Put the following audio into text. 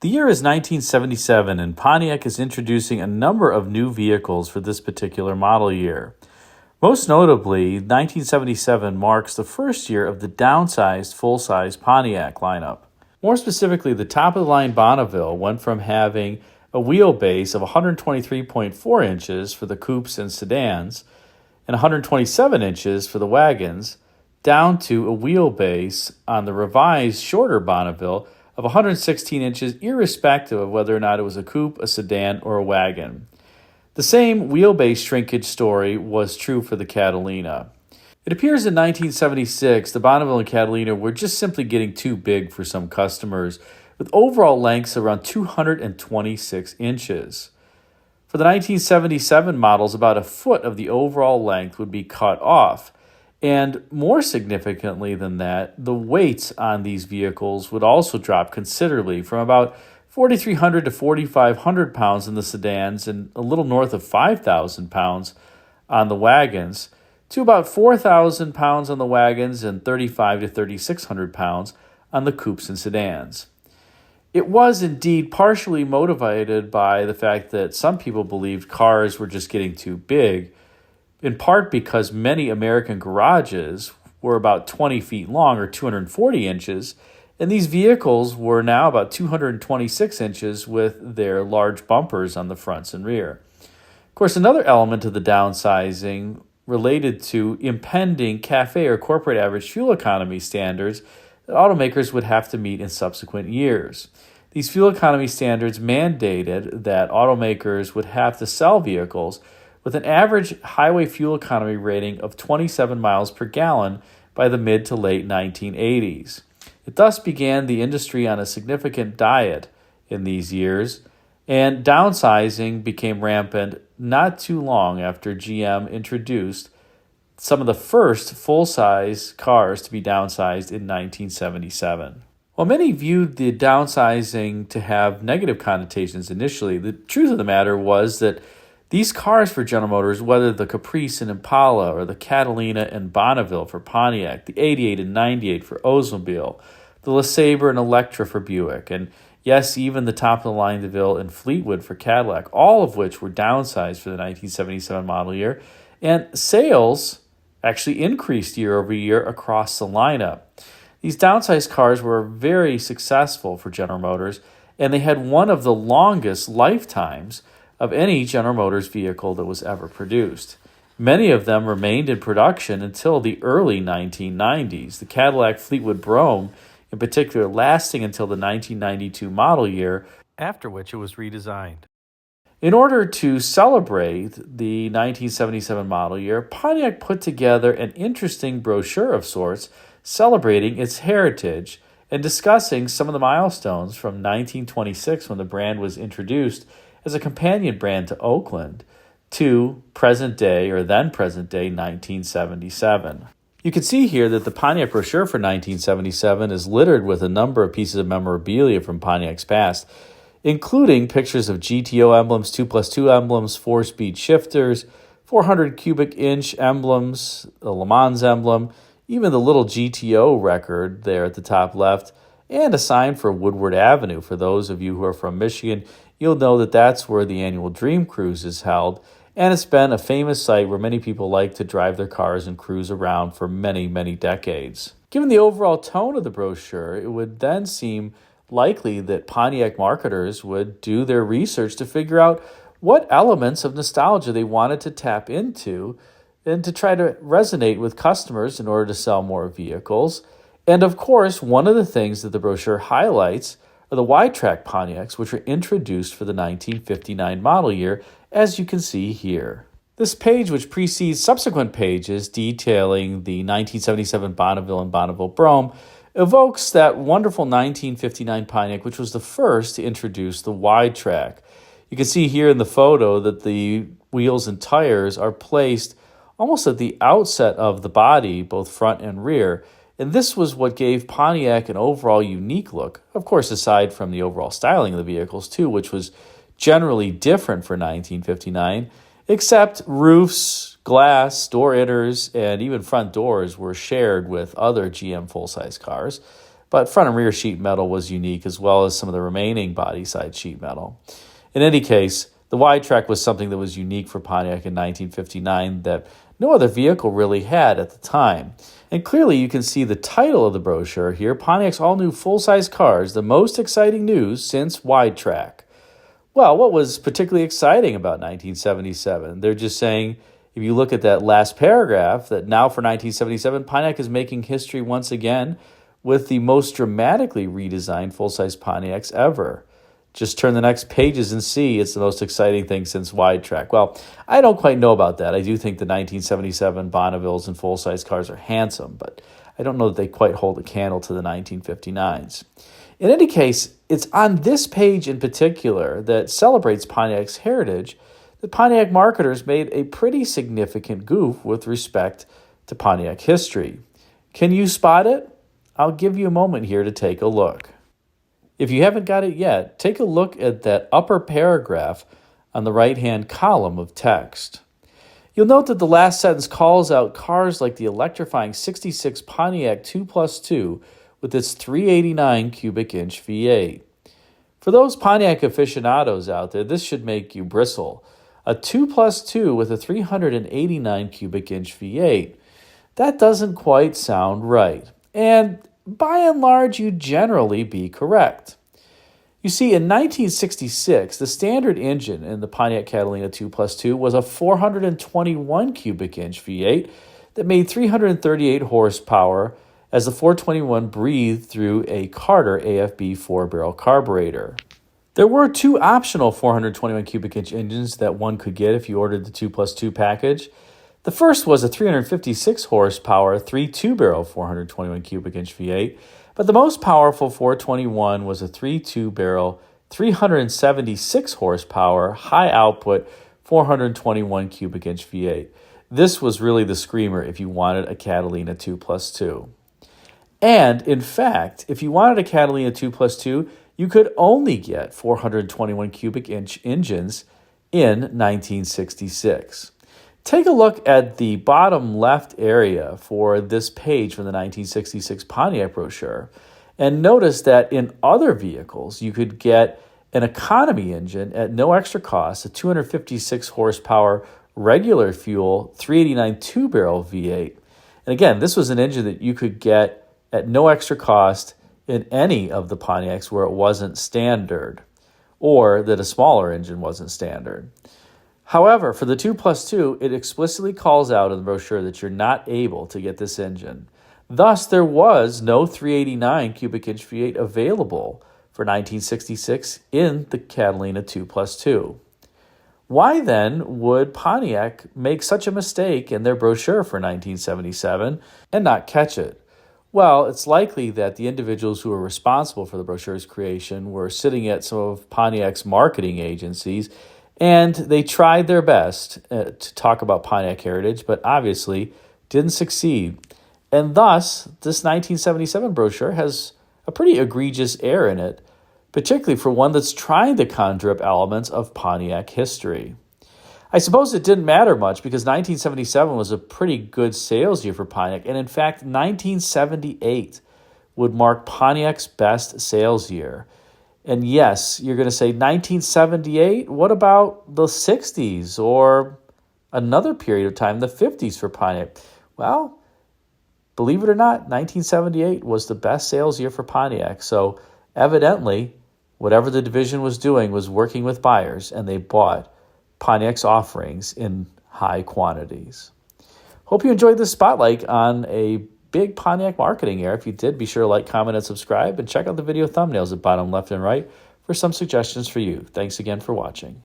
The year is 1977, and Pontiac is introducing a number of new vehicles for this particular model year. Most notably, 1977 marks the first year of the downsized full-size Pontiac lineup. More specifically, the top-of-the-line Bonneville went from having a wheelbase of 123.4 inches for the coupes and sedans and 127 inches for the wagons, down to a wheelbase on the revised shorter Bonneville of 116 inches, irrespective of whether or not it was a coupe, a sedan, or a wagon. The same wheelbase shrinkage story was true for the Catalina. It appears in 1976 the Bonneville and Catalina were just simply getting too big for some customers, with overall lengths around 226 inches. For the 1977 models, about a foot of the overall length would be cut off. And more significantly than that, the weights on these vehicles would also drop considerably, from about 4,300 to 4,500 pounds in the sedans and a little north of 5,000 pounds on the wagons, to about 4,000 pounds on the wagons and 3,500 to 3,600 pounds on the coupes and sedans. It was indeed partially motivated by the fact that some people believed cars were just getting too big, in part because many American garages were about 20 feet long or 240 inches, and these vehicles were now about 226 inches with their large bumpers on the fronts and rear. Of course, another element of the downsizing related to impending CAFE or corporate average fuel economy standards that automakers would have to meet in subsequent years. These fuel economy standards mandated that automakers would have to sell vehicles with an average highway fuel economy rating of 27 miles per gallon by the mid to late 1980s. It thus began the industry on a significant diet in these years, and downsizing became rampant not too long after GM introduced some of the first full-size cars to be downsized in 1977. While many viewed the downsizing to have negative connotations initially, the truth of the matter was that these cars for General Motors, whether the Caprice and Impala or the Catalina and Bonneville for Pontiac, the 88 and 98 for Oldsmobile, the LeSabre and Electra for Buick, and yes, even the top-of-the-line DeVille and Fleetwood for Cadillac, all of which were downsized for the 1977 model year, and sales actually increased year over year across the lineup. These downsized cars were very successful for General Motors, and they had one of the longest lifetimes of any General Motors vehicle that was ever produced. Many of them remained in production until the early 1990s, the Cadillac Fleetwood Brougham in particular lasting until the 1992 model year, after which it was redesigned. In order to celebrate the 1977 model year, Pontiac put together an interesting brochure of sorts celebrating its heritage and discussing some of the milestones from 1926 when the brand was introduced as a companion brand to Oakland, to present day or then present day 1977. You can see here that the Pontiac brochure for 1977 is littered with a number of pieces of memorabilia from Pontiac's past, including pictures of GTO emblems, 2+2 emblems, 4-speed shifters, 400 cubic inch emblems, the Le Mans emblem, even the little GTO record there at the top left, and a sign for Woodward Avenue. For those of you who are from Michigan, you'll know that that's where the annual Dream Cruise is held, and it's been a famous site where many people like to drive their cars and cruise around for many, many decades. Given the overall tone of the brochure, it would then seem likely that Pontiac marketers would do their research to figure out what elements of nostalgia they wanted to tap into and to try to resonate with customers in order to sell more vehicles. And of course, one of the things that the brochure highlights are the wide-track Pontiacs, which were introduced for the 1959 model year, as you can see here. This page, which precedes subsequent pages detailing the 1977 Bonneville and Bonneville Brougham, evokes that wonderful 1959 Pontiac, which was the first to introduce the wide-track. You can see here in the photo that the wheels and tires are placed almost at the outset of the body, both front and rear. And this was what gave Pontiac an overall unique look, of course, aside from the overall styling of the vehicles too, which was generally different for 1959, except roofs, glass, door inners, and even front doors were shared with other GM full-size cars. but front and rear sheet metal was unique, as well as some of the remaining body side sheet metal. In any case, the wide track was something that was unique for Pontiac in 1959 that no other vehicle really had at the time. And clearly you can see the title of the brochure here, Pontiac's all-new full-size cars, the most exciting news since wide track. Well, what was particularly exciting about 1977? They're just saying, if you look at that last paragraph, that now for 1977, Pontiac is making history once again with the most dramatically redesigned full-size Pontiacs ever. Just turn the next pages and see it's the most exciting thing since wide track. Well, I don't quite know about that. I do think the 1977 Bonnevilles and full-size cars are handsome, but I don't know that they quite hold a candle to the 1959s. In any case, it's on this page in particular that celebrates Pontiac's heritage that Pontiac marketers made a pretty significant goof with respect to Pontiac history. Can you spot it? I'll give you a moment here to take a look. If you haven't got it yet, take a look at that upper paragraph on the right-hand column of text. You'll note that the last sentence calls out cars like the electrifying 66 Pontiac 2+2 with its 389 cubic inch V8. For those Pontiac aficionados out there, this should make you bristle. A 2+2 with a 389 cubic inch V8. That doesn't quite sound right. And by and large, you'd generally be correct. You see, in 1966, the standard engine in the Pontiac Catalina 2+2 was a 421 cubic inch V8 that made 338 horsepower as the 421 breathed through a Carter AFB 4-barrel carburetor. There were two optional 421 cubic inch engines that one could get if you ordered the 2+2 package. The first was a 356 horsepower 3-2-barrel 421 cubic inch V8, but the most powerful 421 was a 3-2-barrel 376 horsepower high output 421 cubic inch V8. This was really the screamer if you wanted a Catalina 2+2. And in fact, if you wanted a Catalina 2+2, you could only get 421 cubic inch engines in 1966. Take a look at the bottom left area for this page from the 1966 Pontiac brochure and notice that in other vehicles you could get an economy engine at no extra cost, a 256 horsepower regular fuel 389 2-barrel V8. And again, this was an engine that you could get at no extra cost in any of the Pontiacs where it wasn't standard or that a smaller engine wasn't standard. However, for the 2+2, it explicitly calls out in the brochure that you're not able to get this engine. Thus, there was no 389 cubic inch V8 available for 1966 in the Catalina 2+2. Why then would Pontiac make such a mistake in their brochure for 1977 and not catch it? Well, it's likely that the individuals who were responsible for the brochure's creation were sitting at some of Pontiac's marketing agencies, and they tried their best to talk about Pontiac heritage, but obviously didn't succeed. And thus, this 1977 brochure has a pretty egregious error in it, particularly for one that's trying to conjure up elements of Pontiac history. I suppose it didn't matter much because 1977 was a pretty good sales year for Pontiac, and in fact, 1978 would mark Pontiac's best sales year. And yes, you're going to say 1978? What about the 60s or another period of time, the 50s for Pontiac? Well, believe it or not, 1978 was the best sales year for Pontiac. So evidently, whatever the division was doing was working with buyers, and they bought Pontiac's offerings in high quantities. Hope you enjoyed this spotlight on a big Pontiac marketing era. If you did, be sure to like, comment, and subscribe, and check out the video thumbnails at bottom left and right for some suggestions for you. Thanks again for watching.